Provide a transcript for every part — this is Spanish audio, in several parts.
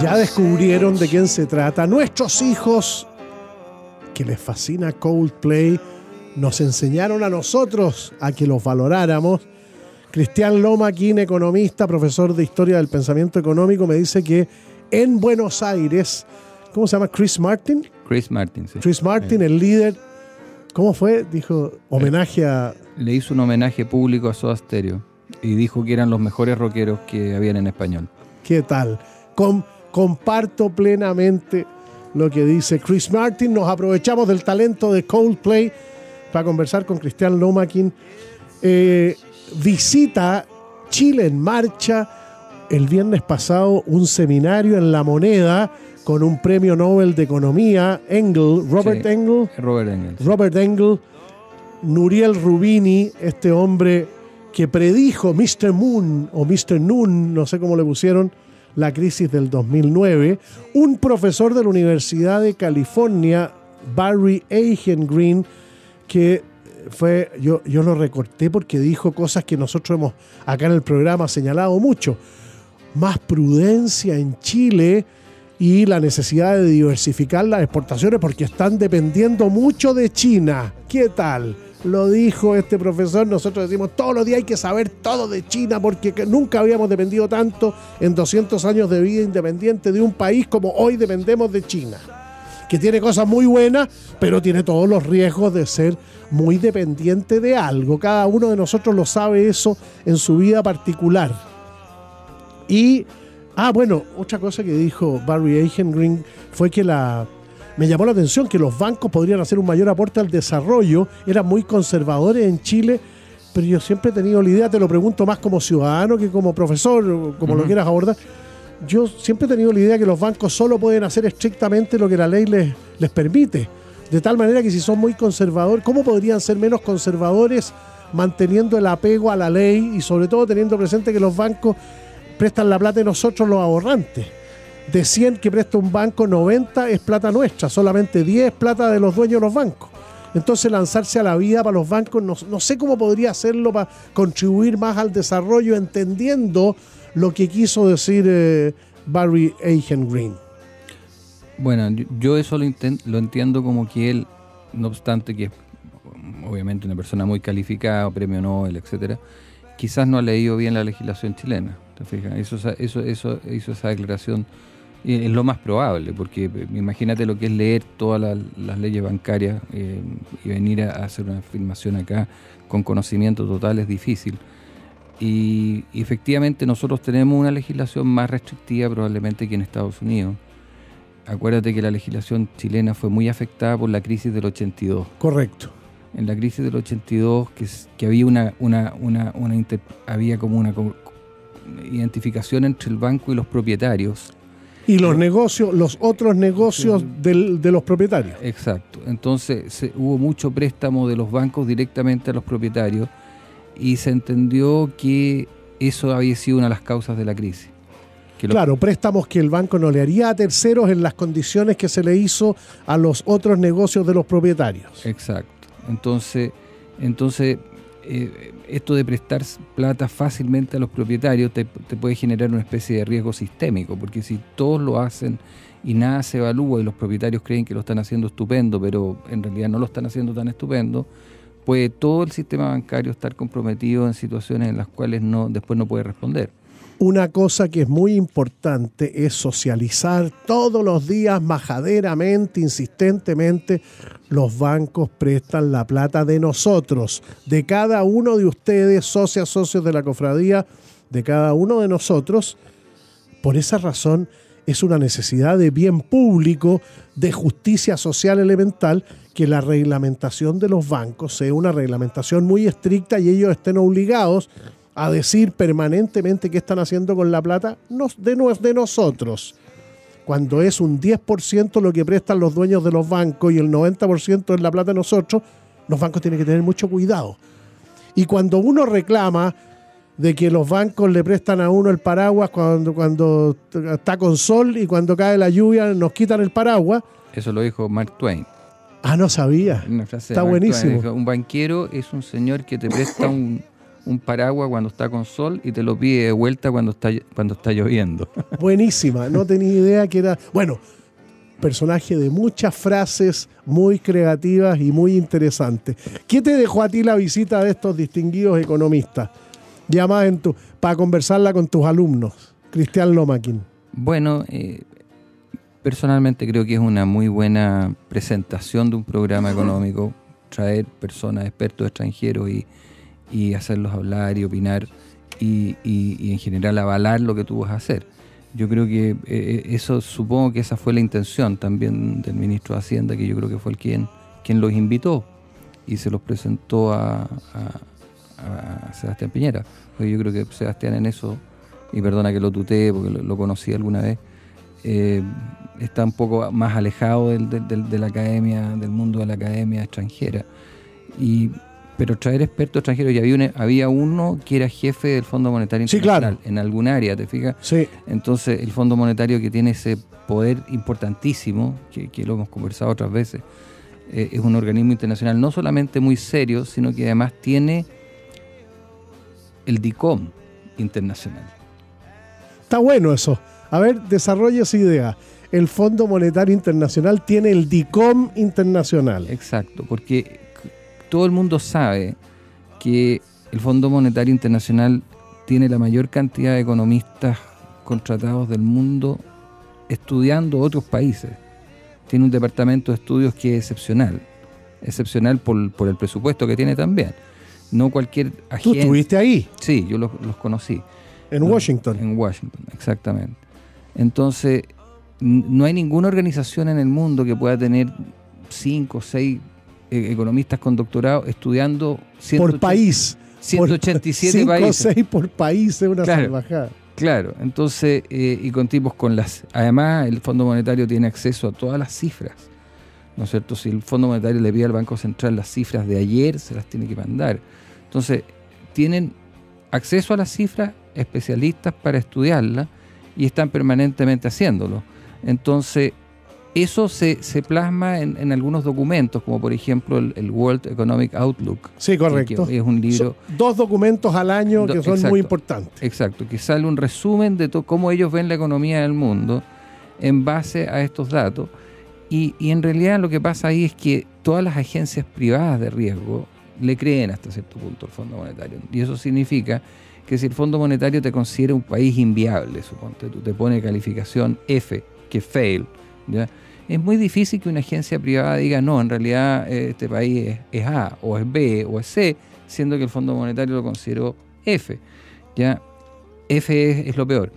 Ya descubrieron de quién se trata. Nuestros hijos, que les fascina Coldplay, nos enseñaron a nosotros a que los valoráramos. Cristian Lomaquín, economista, profesor de Historia del Pensamiento Económico, me dice que en Buenos Aires, ¿cómo se llama? Chris Martin, sí. Chris Martin, el líder, ¿cómo fue? Dijo, homenaje a... Le hizo un homenaje público a Soda Stereo y dijo que eran los mejores rockeros que habían en español. ¿Qué tal? Comparto plenamente lo que dice Chris Martin. Nos aprovechamos del talento de Coldplay para conversar con Cristian Lomaquín. Visita Chile en Marcha el viernes pasado un seminario en La Moneda con un premio Nobel de Economía, Robert Engel, Nuriel Rubini, este hombre que predijo Mr. Moon o Mr. Noon, no sé cómo le pusieron, la crisis del 2009, un profesor de la Universidad de California, Barry Eichengreen, que fue, yo lo recorté porque dijo cosas que nosotros hemos acá en el programa señalado mucho. Más prudencia en Chile y la necesidad de diversificar las exportaciones porque están dependiendo mucho de China. ¿Qué tal? Lo dijo este profesor. Nosotros decimos todos los días hay que saber todo de China porque nunca habíamos dependido tanto en 200 años de vida independiente de un país como hoy dependemos de China, que tiene cosas muy buenas, pero tiene todos los riesgos de ser muy dependiente de algo. Cada uno de nosotros lo sabe eso en su vida particular. Y, otra cosa que dijo Barry Eichengreen fue que me llamó la atención que los bancos podrían hacer un mayor aporte al desarrollo. Eran muy conservadores en Chile, pero yo siempre he tenido la idea, te lo pregunto más como ciudadano que como profesor, como lo quieras abordar. Yo siempre he tenido la idea que los bancos solo pueden hacer estrictamente lo que la ley les permite. De tal manera que si son muy conservadores, ¿cómo podrían ser menos conservadores manteniendo el apego a la ley y sobre todo teniendo presente que los bancos prestan la plata de nosotros los ahorrantes? De 100 que presta un banco, 90 es plata nuestra, solamente 10 es plata de los dueños de los bancos. Entonces lanzarse a la vida para los bancos, no sé cómo podría hacerlo para contribuir más al desarrollo, entendiendo lo que quiso decir Barry Eichengreen. Bueno, yo eso lo entiendo como que él, no obstante que es obviamente una persona muy calificada, premio Nobel, etcétera, quizás no ha leído bien la legislación chilena. ¿Te fijas? Eso hizo esa declaración. Es lo más probable, porque imagínate lo que es leer todas las leyes bancarias y venir a hacer una afirmación acá con conocimiento total es difícil. Y efectivamente nosotros tenemos una legislación más restrictiva probablemente que en Estados Unidos. Acuérdate que la legislación chilena fue muy afectada por la crisis del 82. Correcto. En la crisis del 82 que había había como una identificación entre el banco y los propietarios. Y los negocios, los otros negocios de los propietarios. Exacto. Entonces hubo mucho préstamo de los bancos directamente a los propietarios y se entendió que eso había sido una de las causas de la crisis. Claro, préstamos que el banco no le haría a terceros en las condiciones que se le hizo a los otros negocios de los propietarios. Exacto. Entonces esto de prestar plata fácilmente a los propietarios te puede generar una especie de riesgo sistémico, porque si todos lo hacen y nada se evalúa y los propietarios creen que lo están haciendo estupendo, pero en realidad no lo están haciendo tan estupendo, puede todo el sistema bancario estar comprometido en situaciones en las cuales después no puede responder. Una cosa que es muy importante es socializar todos los días, majaderamente, insistentemente. Los bancos prestan la plata de nosotros, de cada uno de ustedes, socios de la cofradía, de cada uno de nosotros. Por esa razón es una necesidad de bien público, de justicia social elemental, que la reglamentación de los bancos sea una reglamentación muy estricta y ellos estén obligados a decir permanentemente qué están haciendo con la plata de nosotros. Cuando es un 10% lo que prestan los dueños de los bancos y el 90% es la plata de nosotros, los bancos tienen que tener mucho cuidado. Y cuando uno reclama de que los bancos le prestan a uno el paraguas cuando está con sol y cuando cae la lluvia nos quitan el paraguas. Eso lo dijo Mark Twain. Ah, no sabía. Una frase está buenísimo. Twain, un banquero es un señor que te presta un paraguas cuando está con sol y te lo pide de vuelta cuando está lloviendo. Buenísima, no tenía idea que era... Bueno, personaje de muchas frases muy creativas y muy interesantes. ¿Qué te dejó a ti la visita de estos distinguidos economistas? Ya más para conversarla con tus alumnos. Cristian Lomaquin. Bueno, personalmente creo que es una muy buena presentación de un programa económico, traer personas, expertos extranjeros y hacerlos hablar y opinar y en general avalar lo que tú vas a hacer. Yo creo que supongo que esa fue la intención también del ministro de Hacienda, que yo creo que fue quien los invitó y se los presentó a Sebastián Piñera. Porque yo creo que Sebastián en eso, y perdona que lo tutee porque lo conocí alguna vez, está un poco más alejado de la academia, del mundo de la academia extranjera. Pero traer expertos extranjeros, y había uno que era jefe del Fondo Monetario Internacional, sí, claro, en algún área, ¿te fijas? Sí. Entonces el Fondo Monetario, que tiene ese poder importantísimo, que lo hemos conversado otras veces, es un organismo internacional no solamente muy serio, sino que además tiene el DICOM internacional. Está bueno eso. A ver, desarrolla esa idea. El Fondo Monetario Internacional tiene el DICOM internacional. Exacto, porque todo el mundo sabe que el Fondo Monetario Internacional tiene la mayor cantidad de economistas contratados del mundo estudiando otros países. Tiene un departamento de estudios que es excepcional por el presupuesto que tiene también. No cualquier agencia. ¿Tú estuviste ahí? Sí, yo los conocí. ¿En Washington? En Washington, exactamente. Entonces, no hay ninguna organización en el mundo que pueda tener 5 o 6 economistas con doctorado estudiando por país. 187 países. 5 o 6 por país es una salvajada. Claro, entonces, y con tipos además, el Fondo Monetario tiene acceso a todas las cifras, ¿no es cierto? Si el Fondo Monetario le pide al Banco Central las cifras de ayer, se las tiene que mandar. Entonces, tienen acceso a las cifras, especialistas para estudiarlas, y están permanentemente haciéndolo. Entonces, eso se plasma en algunos documentos, como por ejemplo el World Economic Outlook. Sí, correcto. Que es un libro. Son 2 documentos al año que son muy importantes. Exacto, que sale un resumen de cómo ellos ven la economía del mundo en base a estos datos. Y en realidad lo que pasa ahí es que todas las agencias privadas de riesgo le creen hasta cierto punto al Fondo Monetario. Y eso significa que si el Fondo Monetario te considera un país inviable, suponte, tú te pone calificación F, que fail, ¿ya? Es muy difícil que una agencia privada diga, no, en realidad este país es A, o es B, o es C, siendo que el Fondo Monetario lo consideró F. ¿Ya? F es lo peor.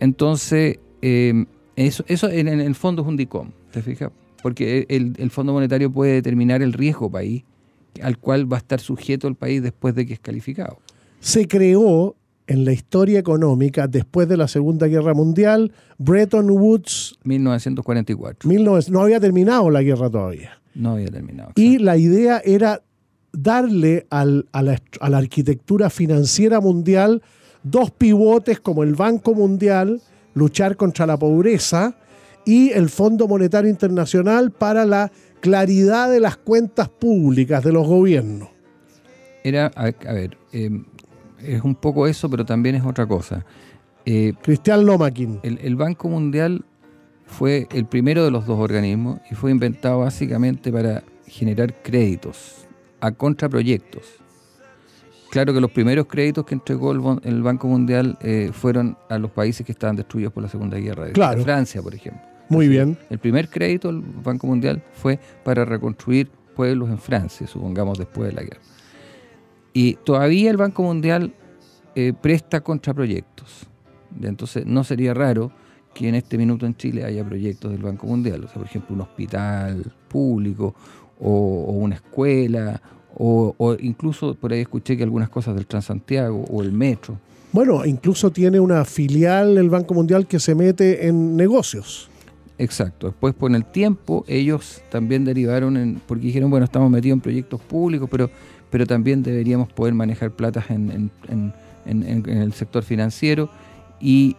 Entonces, eso en el fondo es un DICOM, ¿te fijas? Porque el Fondo Monetario puede determinar el riesgo país al cual va a estar sujeto el país después de que es calificado. Se creó en la historia económica después de la Segunda Guerra Mundial, Bretton Woods... 1944. No había terminado la guerra todavía. No había terminado. Exacto. Y la idea era darle a la arquitectura financiera mundial 2 pivotes como el Banco Mundial, luchar contra la pobreza, y el Fondo Monetario Internacional para la claridad de las cuentas públicas de los gobiernos. Era, a ver... es un poco eso, pero también es otra cosa. Cristian Lomaquin. El Banco Mundial fue el primero de los 2 organismos y fue inventado básicamente para generar créditos a contraproyectos. Claro que los primeros créditos que entregó el Banco Mundial fueron a los países que estaban destruidos por la Segunda Guerra, claro. Francia, por ejemplo. Muy bien. El primer crédito del Banco Mundial fue para reconstruir pueblos en Francia, supongamos después de la guerra. Y todavía el Banco Mundial presta contraproyectos. Entonces no sería raro que en este minuto en Chile haya proyectos del Banco Mundial. O sea, por ejemplo, un hospital público o una escuela o incluso por ahí escuché que algunas cosas del Transantiago o el metro. Bueno, incluso tiene una filial el Banco Mundial que se mete en negocios. Exacto. Después, por el tiempo, ellos también derivaron porque dijeron, bueno, estamos metidos en proyectos públicos, pero también deberíamos poder manejar platas en el sector financiero y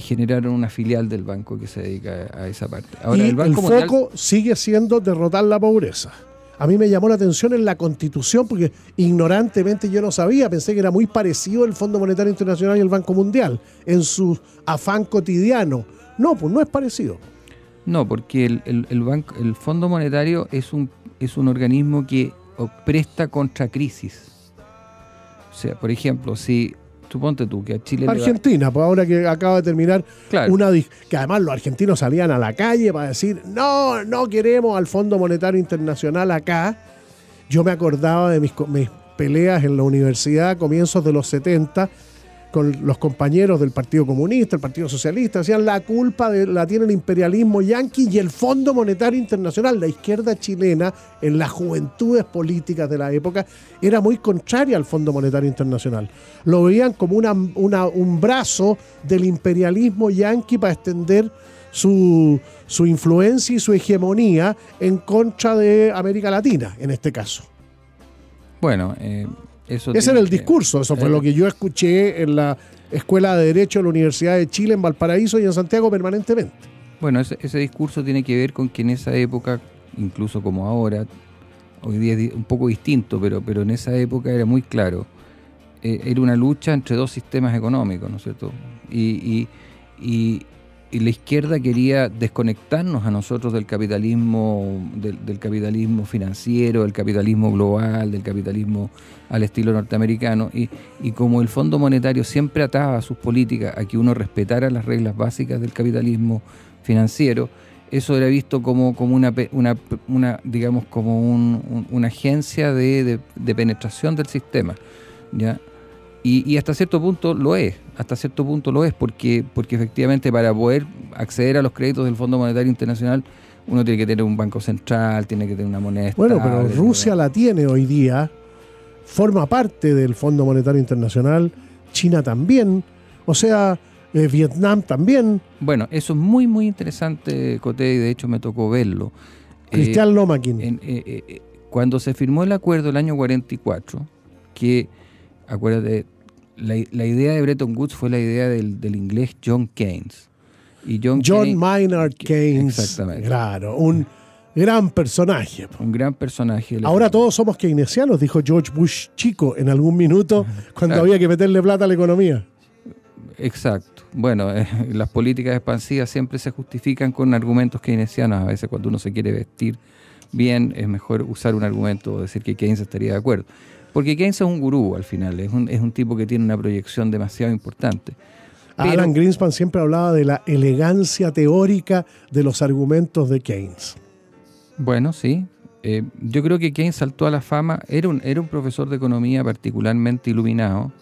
generaron una filial del banco que se dedica a esa parte. Ahora, y el foco sigue siendo derrotar la pobreza. a mí me llamó la atención en la Constitución, porque ignorantemente yo no sabía, pensé que era muy parecido el Fondo Monetario Internacional y el Banco Mundial en su afán cotidiano. No, pues no es parecido. No, porque el Fondo Monetario es un organismo que presta contra crisis. O sea, por ejemplo, si suponte tú que a Chile Argentina, pues ahora que acaba de terminar claro, que además los argentinos salían a la calle para decir no queremos al Fondo Monetario Internacional acá. Yo me acordaba de mis peleas en la universidad a comienzos de los 70 con los compañeros del Partido Comunista, el Partido Socialista, decían la culpa la tiene el imperialismo yanqui y el Fondo Monetario Internacional. La izquierda chilena, en las juventudes políticas de la época, era muy contraria al Fondo Monetario Internacional. Lo veían como un brazo del imperialismo yanqui para extender su influencia y su hegemonía en contra de América Latina, en este caso. Bueno, ese era el discurso, eso fue lo que yo escuché en la Escuela de Derecho de la Universidad de Chile en Valparaíso y en Santiago permanentemente. Bueno, ese discurso tiene que ver con que en esa época, incluso como ahora, hoy día es un poco distinto, pero en esa época era muy claro. Era una lucha entre dos sistemas económicos, ¿no es cierto? Y la izquierda quería desconectarnos a nosotros del capitalismo, del capitalismo financiero, del capitalismo global, del capitalismo al estilo norteamericano, y como el Fondo Monetario siempre ataba sus políticas a que uno respetara las reglas básicas del capitalismo financiero, eso era visto como una digamos, como una agencia de penetración del sistema, ¿ya? Y hasta cierto punto lo es, porque efectivamente para poder acceder a los créditos del Fondo Monetario Internacional uno tiene que tener un banco central, tiene que tener una moneda estable. Bueno, pero Rusia la tiene hoy día, forma parte del Fondo Monetario Internacional, China también, o sea, Vietnam también. Bueno, eso es muy muy interesante, Coté, y de hecho me tocó verlo. Cristian Lomakin. Cuando se firmó el acuerdo el año 44, que acuérdate, la idea de Bretton Woods fue la idea del inglés John Keynes. Y John Maynard Keynes. Exactamente. Claro, un gran personaje. Un gran personaje. Ahora todos somos keynesianos, dijo George Bush chico en algún minuto cuando había que meterle plata a la economía. Exacto. Bueno, las políticas expansivas siempre se justifican con argumentos keynesianos. A veces cuando uno se quiere vestir bien es mejor usar un argumento o decir que Keynes estaría de acuerdo. Porque Keynes es un gurú al final, es un tipo que tiene una proyección demasiado importante. Alan Greenspan siempre hablaba de la elegancia teórica de los argumentos de Keynes. Bueno, sí. Yo creo que Keynes saltó a la fama, era un profesor de economía particularmente iluminado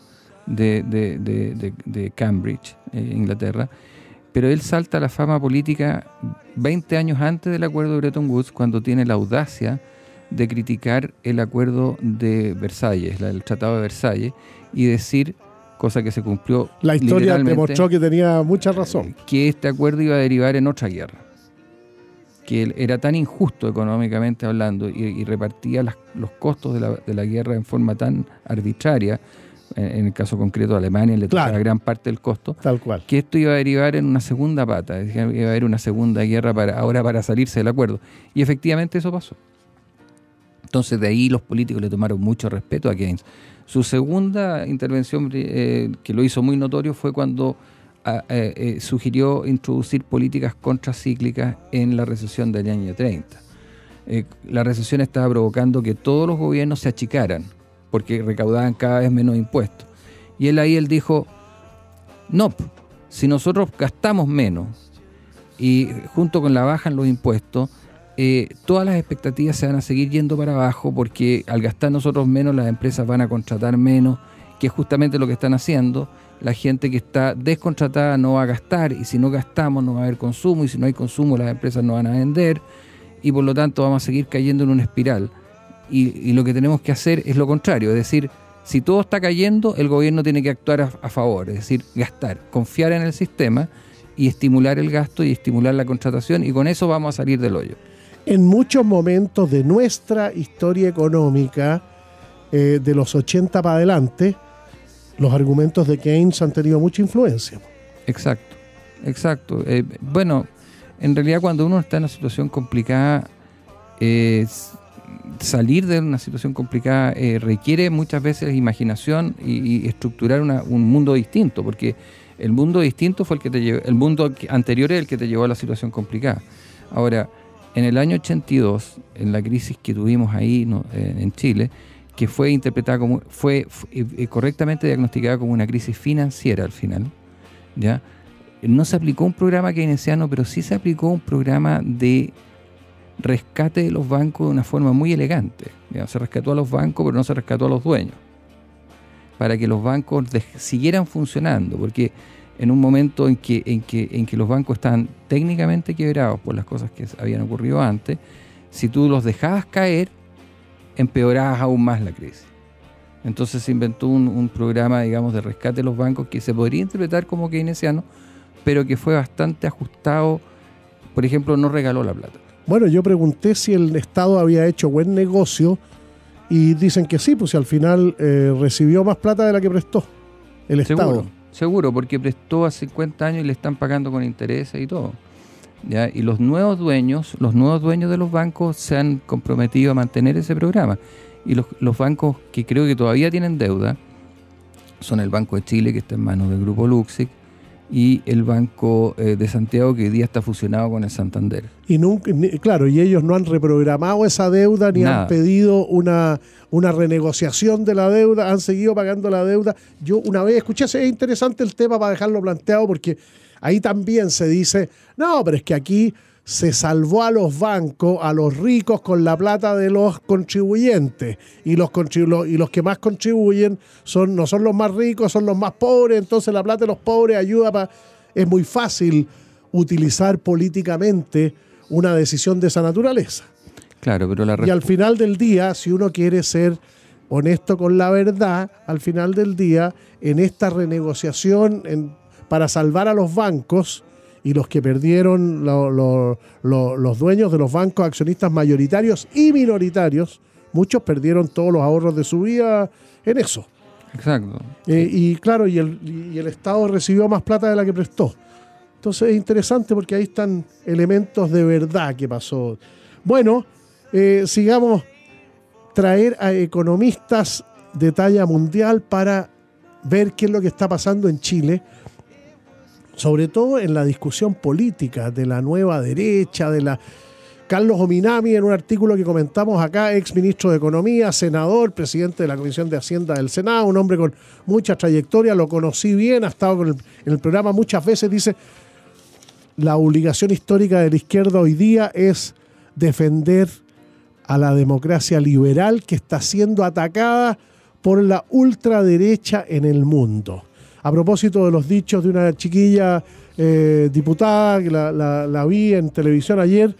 de Cambridge, Inglaterra, pero él salta a la fama política 20 años antes del acuerdo de Bretton Woods, cuando tiene la audacia de criticar el acuerdo de Versalles, el Tratado de Versalles, y decir, cosa que se cumplió. La historia demostró que tenía mucha razón. Que este acuerdo iba a derivar en otra guerra, que era tan injusto económicamente hablando y repartía los costos de la guerra en forma tan arbitraria, en el caso concreto de Alemania le tocaba gran parte del costo, tal cual, que esto iba a derivar en una segunda pata, iba a haber una segunda guerra para salirse del acuerdo. Y efectivamente eso pasó. Entonces de ahí los políticos le tomaron mucho respeto a Keynes. Su segunda intervención, que lo hizo muy notorio, fue cuando sugirió introducir políticas contracíclicas en la recesión del año 30. La recesión estaba provocando que todos los gobiernos se achicaran, porque recaudaban cada vez menos impuestos. Y él dijo, no, si nosotros gastamos menos y junto con la baja en los impuestos, todas las expectativas se van a seguir yendo para abajo, porque al gastar nosotros menos las empresas van a contratar menos, que es justamente lo que están haciendo. La gente que está descontratada no va a gastar, y si no gastamos no va a haber consumo, y si no hay consumo las empresas no van a vender, y por lo tanto vamos a seguir cayendo en una espiral. Y lo que tenemos que hacer es lo contrario, es decir, si todo está cayendo, el gobierno tiene que actuar a favor, es decir, gastar, confiar en el sistema y estimular el gasto y estimular la contratación, y con eso vamos a salir del hoyo. En muchos momentos de nuestra historia económica, de los 80 para adelante, los argumentos de Keynes han tenido mucha influencia. Exacto. Bueno, en realidad cuando uno está en una situación complicada, salir de una situación complicada requiere muchas veces imaginación y estructurar un mundo distinto, porque el mundo distinto fue el que te llevó, el mundo anterior es el que te llevó a la situación complicada. Ahora, en el año 82, en la crisis que tuvimos ahí en Chile, que fue interpretada como, fue correctamente diagnosticada como una crisis financiera al final, ¿ya? No se aplicó un programa keynesiano, pero sí se aplicó un programa de rescate de los bancos de una forma muy elegante. ¿Ya? Se rescató a los bancos, pero no se rescató a los dueños, para que los bancos siguieran funcionando, porque en un momento en que los bancos estaban técnicamente quebrados por las cosas que habían ocurrido antes, si tú los dejabas caer, empeorabas aún más la crisis. Entonces se inventó un programa, digamos, de rescate de los bancos que se podría interpretar como keynesiano, pero que fue bastante ajustado. Por ejemplo, no regaló la plata. Bueno, yo pregunté si el Estado había hecho buen negocio y dicen que sí, pues si al final recibió más plata de la que prestó el Estado. Seguro, porque prestó hace 50 años y le están pagando con intereses y todo. ¿Ya? Y los nuevos dueños de los bancos se han comprometido a mantener ese programa. Y los bancos que creo que todavía tienen deuda son el Banco de Chile, que está en manos del Grupo Luxic, y el Banco de Santiago, que hoy día está fusionado con el Santander. Y nunca, claro, y ellos no han reprogramado esa deuda ni han pedido una renegociación de la deuda, han seguido pagando la deuda. Yo una vez escuché, es interesante el tema para dejarlo planteado, porque ahí también se dice, no, pero es que aquí se salvó a los bancos, a los ricos, con la plata de los contribuyentes. Y los que más contribuyen no son los más ricos, son los más pobres. Entonces la plata de los pobres ayuda para... Es muy fácil utilizar políticamente una decisión de esa naturaleza. Claro, pero y al final del día, si uno quiere ser honesto con la verdad, al final del día, en esta renegociación para salvar a los bancos, y los que perdieron los dueños de los bancos, accionistas mayoritarios y minoritarios, muchos perdieron todos los ahorros de su vida en eso. Exacto. Y claro, y el Estado recibió más plata de la que prestó. Entonces es interesante porque ahí están elementos de verdad que pasó. Bueno, sigamos, traer a economistas de talla mundial para ver qué es lo que está pasando en Chile, sobre todo en la discusión política de la nueva derecha, Carlos Ominami, en un artículo que comentamos acá, ex ministro de Economía, senador, presidente de la Comisión de Hacienda del Senado, un hombre con mucha trayectoria, lo conocí bien, ha estado en el programa muchas veces, dice, la obligación histórica de la izquierda hoy día es defender a la democracia liberal que está siendo atacada por la ultraderecha en el mundo. A propósito de los dichos de una chiquilla diputada, que la vi en televisión ayer,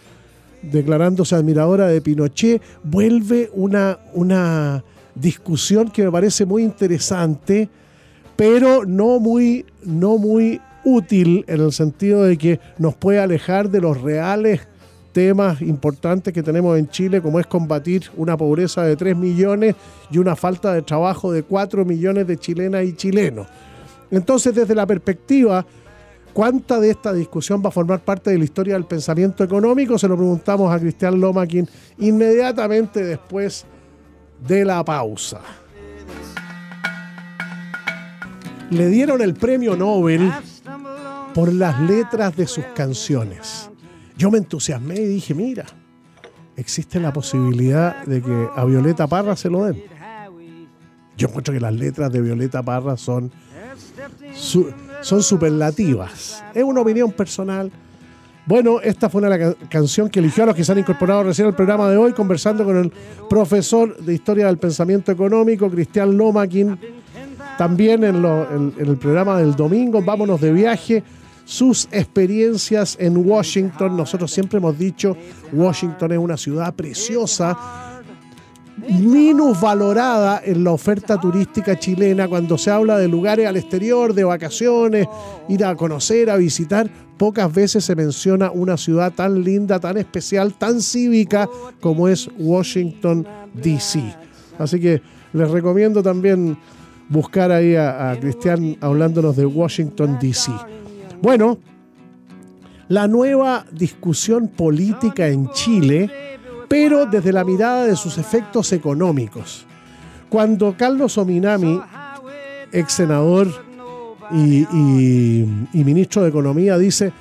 declarándose admiradora de Pinochet, vuelve una discusión que me parece muy interesante, pero no muy útil, en el sentido de que nos puede alejar de los reales temas importantes que tenemos en Chile, como es combatir una pobreza de 3 millones y una falta de trabajo de 4 millones de chilenas y chilenos. Entonces, desde la perspectiva, ¿cuánta de esta discusión va a formar parte de la historia del pensamiento económico? Se lo preguntamos a Cristian Lomaquin inmediatamente después de la pausa. Le dieron el premio Nobel por las letras de sus canciones. Yo me entusiasmé y dije, mira, existe la posibilidad de que a Violeta Parra se lo den. Yo encuentro que las letras de Violeta Parra son superlativas. Es una opinión personal. Bueno, esta fue una canción que eligió a los que se han incorporado recién al programa de hoy, conversando con el profesor de Historia del Pensamiento Económico, Cristian Lomaquin. También en el programa del domingo, Vámonos de Viaje, sus experiencias en Washington. Nosotros siempre hemos dicho, Washington es una ciudad preciosa, minusvalorada en la oferta turística chilena. Cuando se habla de lugares al exterior, de vacaciones, ir a conocer, a visitar, pocas veces se menciona una ciudad tan linda, tan especial, tan cívica como es Washington, D.C. Así que les recomiendo también buscar ahí a Cristian hablándonos de Washington, D.C. Bueno, la nueva discusión política en Chile pero desde la mirada de sus efectos económicos. Cuando Carlos Ominami, ex senador y ministro de Economía, dice: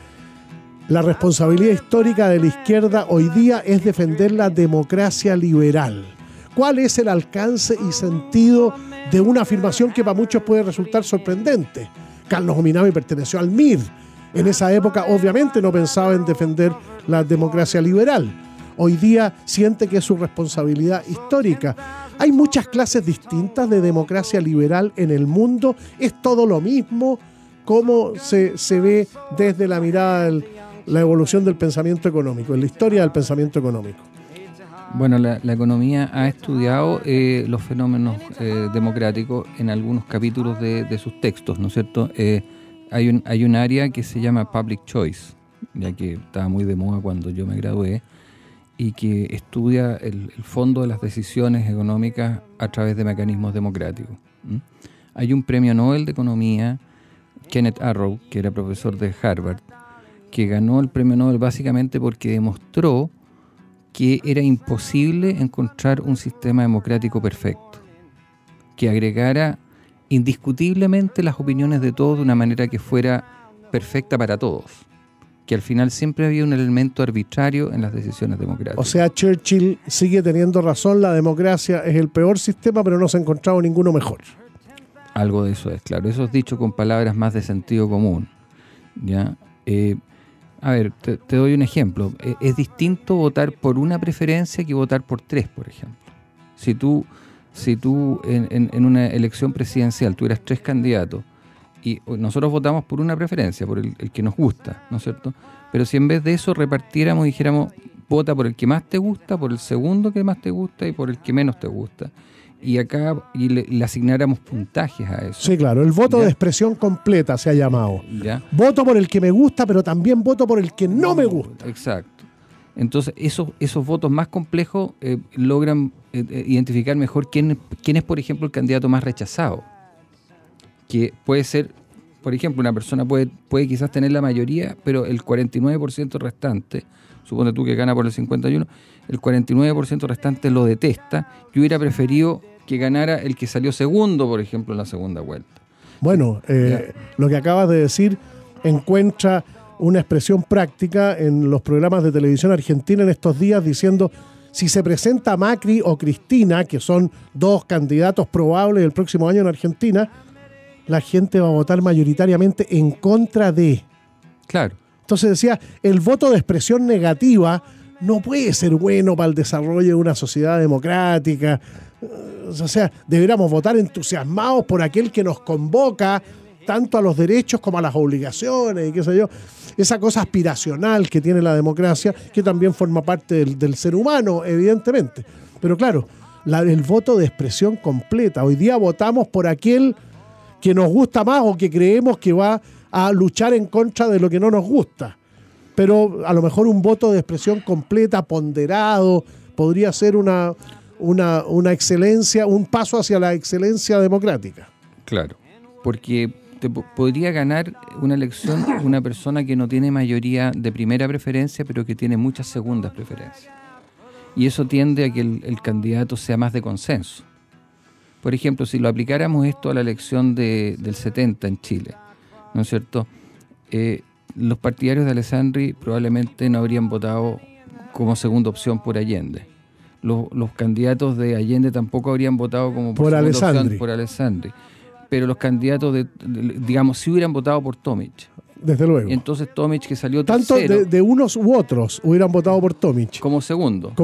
la responsabilidad histórica de la izquierda hoy día es defender la democracia liberal. ¿Cuál es el alcance y sentido de una afirmación que para muchos puede resultar sorprendente? Carlos Ominami perteneció al MIR. En esa época obviamente no pensaba en defender la democracia liberal. Hoy día siente que es su responsabilidad histórica. Hay muchas clases distintas de democracia liberal en el mundo. ¿Es todo lo mismo? ¿Cómo se ve desde la mirada de la evolución del pensamiento económico, en la historia del pensamiento económico? Bueno, la economía ha estudiado los fenómenos democráticos en algunos capítulos de sus textos, ¿no es cierto? Hay un área que se llama Public Choice, ya que estaba muy de moda cuando yo me gradué, y que estudia el fondo de las decisiones económicas a través de mecanismos democráticos. Hay un premio Nobel de Economía, Kenneth Arrow, que era profesor de Harvard, que ganó el premio Nobel básicamente porque demostró que era imposible encontrar un sistema democrático perfecto, que agregara indiscutiblemente las opiniones de todos de una manera que fuera perfecta para todos, que al final siempre había un elemento arbitrario en las decisiones democráticas. O sea, Churchill sigue teniendo razón, la democracia es el peor sistema, pero no se ha encontrado ninguno mejor. Algo de eso es, claro. Eso es dicho con palabras más de sentido común, ¿ya? A ver, te doy un ejemplo. Es distinto votar por una preferencia que votar por tres, por ejemplo. Si tú en una elección presidencial tuvieras tres candidatos y nosotros votamos por una preferencia, por el que nos gusta, ¿no es cierto? Pero si en vez de eso repartiéramos y dijéramos, vota por el que más te gusta, por el segundo que más te gusta y por el que menos te gusta, y le asignáramos puntajes a eso. Sí, claro, el voto de expresión completa se ha llamado. ¿Ya? Voto por el que me gusta, pero también voto por el que no me gusta. Exacto. Entonces, esos votos más complejos logran identificar mejor quién es, por ejemplo, el candidato más rechazado. Que puede ser, por ejemplo, una persona puede quizás tener la mayoría, pero el 49% restante, supone tú que gana por el 51%, el 49% restante lo detesta. Yo hubiera preferido que ganara el que salió segundo, por ejemplo, en la segunda vuelta. Bueno, lo que acabas de decir encuentra una expresión práctica en los programas de televisión argentina en estos días, diciendo: si se presenta Macri o Cristina, que son dos candidatos probables el próximo año en Argentina, la gente va a votar mayoritariamente en contra de. Claro. Entonces decía, el voto de expresión negativa no puede ser bueno para el desarrollo de una sociedad democrática. O sea, deberíamos votar entusiasmados por aquel que nos convoca tanto a los derechos como a las obligaciones y qué sé yo. Esa cosa aspiracional que tiene la democracia, que también forma parte del ser humano, evidentemente. Pero claro, el voto de expresión completa. Hoy día votamos por aquel que nos gusta más o que creemos que va a luchar en contra de lo que no nos gusta. Pero a lo mejor un voto de expresión completa, ponderado, podría ser una excelencia, un paso hacia la excelencia democrática. Claro, porque podría ganar una elección una persona que no tiene mayoría de primera preferencia, pero que tiene muchas segundas preferencias. Y eso tiende a que el candidato sea más de consenso. Por ejemplo, si lo aplicáramos esto a la elección del 70 en Chile, ¿no es cierto? Los partidarios de Alessandri probablemente no habrían votado como segunda opción por Allende. Los candidatos de Allende tampoco habrían votado como por segunda opción por Alessandri. Pero los candidatos digamos, sí hubieran votado por Tomic. Desde luego. Y entonces Tomic, que salió tanto tercero. De unos u otros hubieran votado por Tomic. Como segundo.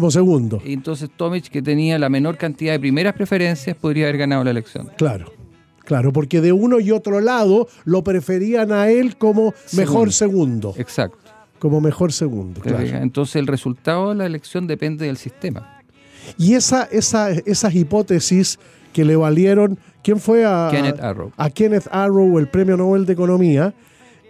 Y entonces Tomic, que tenía la menor cantidad de primeras preferencias, podría haber ganado la elección. Claro, porque de uno y otro lado lo preferían a él como mejor segundo. Exacto. Como mejor segundo, claro. Entonces el resultado de la elección depende del sistema. Y esas hipótesis que le valieron, ¿quién fue? Kenneth Arrow. A Kenneth Arrow, el Premio Nobel de Economía,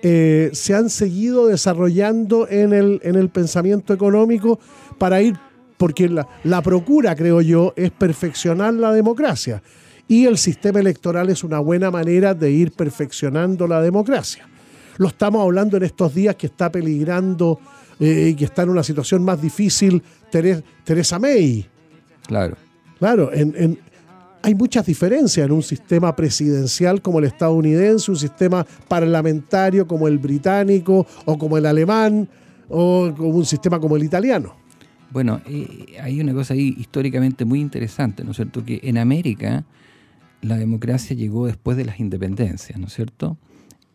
se han seguido desarrollando en el pensamiento económico para ir, porque la procura, creo yo, es perfeccionar la democracia. Y el sistema electoral es una buena manera de ir perfeccionando la democracia. Lo estamos hablando en estos días que está peligrando y que está en una situación más difícil Theresa May. Claro. Claro, hay muchas diferencias en un sistema presidencial como el estadounidense, un sistema parlamentario como el británico o como el alemán o como un sistema como el italiano. Bueno, hay una cosa ahí históricamente muy interesante, ¿no es cierto? Que en América la democracia llegó después de las independencias, ¿no es cierto?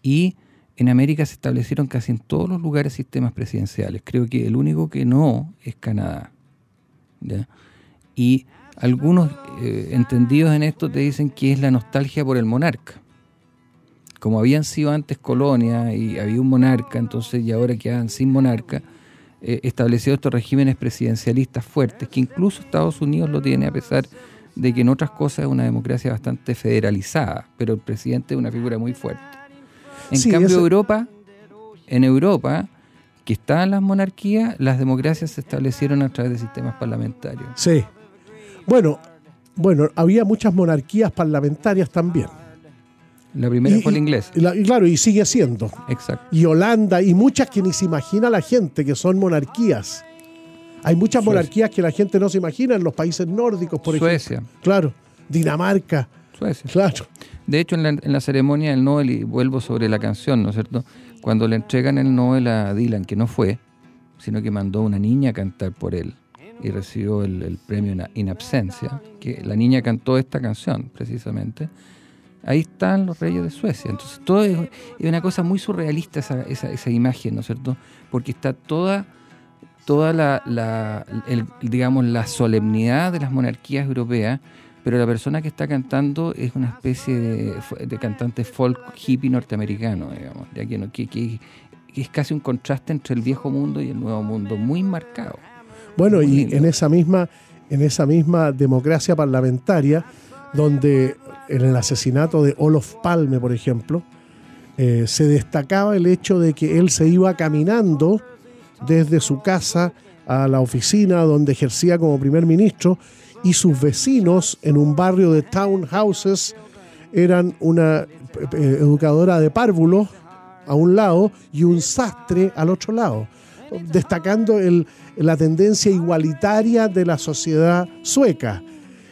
Y en América se establecieron casi en todos los lugares sistemas presidenciales. Creo que el único que no es Canadá, ¿ya? Y algunos entendidos en esto te dicen que es la nostalgia por el monarca. Como habían sido antes colonia y había un monarca, entonces y ahora quedan sin monarca, estableció estos regímenes presidencialistas fuertes, que incluso Estados Unidos lo tiene, a pesar de que en otras cosas es una democracia bastante federalizada, pero el presidente es una figura muy fuerte. En cambio, en Europa, que estaban las monarquías, las democracias se establecieron a través de sistemas parlamentarios. Sí. Bueno, había muchas monarquías parlamentarias también. La primera fue la inglesa. Y claro, y sigue siendo. Exacto. Y Holanda, y muchas que ni se imagina la gente, que son monarquías. Hay muchas monarquías que la gente no se imagina en los países nórdicos, por ejemplo. Suecia. Claro. Dinamarca. Suecia. Claro. De hecho, en la ceremonia del Nobel, y vuelvo sobre la canción, ¿no es cierto? Cuando le entregan el Nobel a Dylan, que no fue, sino que mandó a una niña a cantar por él, y recibió el premio in absentia, que la niña cantó esta canción, precisamente. Ahí están los reyes de Suecia. Entonces, todo es una cosa muy surrealista esa imagen, ¿no es cierto? Porque está toda digamos, la solemnidad de las monarquías europeas, pero la persona que está cantando es una especie de cantante folk hippie norteamericano, digamos, ya que es casi un contraste entre el viejo mundo y el nuevo mundo, muy marcado. Bueno, muy y lindo. en esa misma democracia parlamentaria, donde en el asesinato de Olof Palme, por ejemplo, se destacaba el hecho de que él se iba caminando desde su casa a la oficina donde ejercía como primer ministro, y sus vecinos en un barrio de townhouses eran una educadora de párvulos a un lado y un sastre al otro lado, destacando la tendencia igualitaria de la sociedad sueca.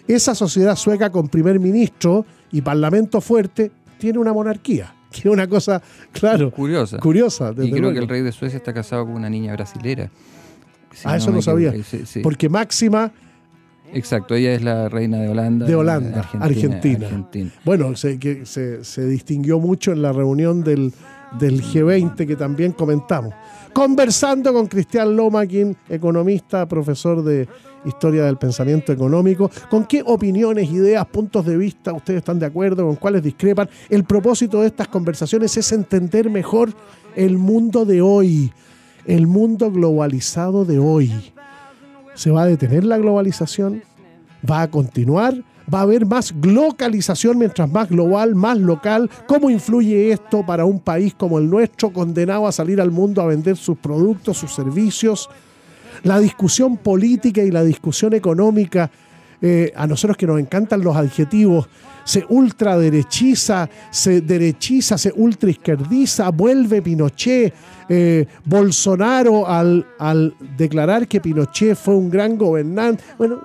Esa sociedad sueca con primer ministro y parlamento fuerte tiene una monarquía, que es una cosa, claro, curiosa. Y creo que el rey de Suecia está casado con una niña brasilera. Eso no sabía. Sí. Porque Máxima... Exacto, ella es la reina de Holanda. De Holanda, Argentina. Bueno, se distinguió mucho en la reunión del G20 que también comentamos. Conversando con Cristian Lomaquin, economista, profesor de Historia del Pensamiento Económico. ¿Con qué opiniones, ideas, puntos de vista ustedes están de acuerdo? ¿Con cuáles discrepan? El propósito de estas conversaciones es entender mejor el mundo de hoy, el mundo globalizado de hoy. ¿Se va a detener la globalización? ¿Va a continuar? ¿Va a haber más globalización mientras más global, más local? ¿Cómo influye esto para un país como el nuestro, condenado a salir al mundo a vender sus productos, sus servicios? La discusión política y la discusión económica, a nosotros que nos encantan los adjetivos, se ultraderechiza, se ultraizquierdiza, vuelve Pinochet. Bolsonaro al declarar que Pinochet fue un gran gobernante. Bueno,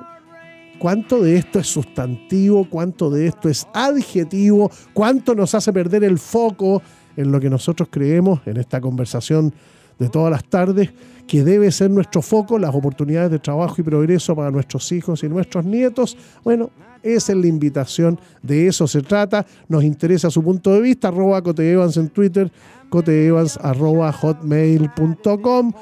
¿cuánto de esto es sustantivo? ¿Cuánto de esto es adjetivo? ¿Cuánto nos hace perder el foco en lo que nosotros creemos en esta conversación de todas las tardes, que debe ser nuestro foco, las oportunidades de trabajo y progreso para nuestros hijos y nuestros nietos? Bueno, esa es la invitación, de eso se trata. Nos interesa su punto de vista. @CoteEvans en Twitter, coteevans@hotmail.com.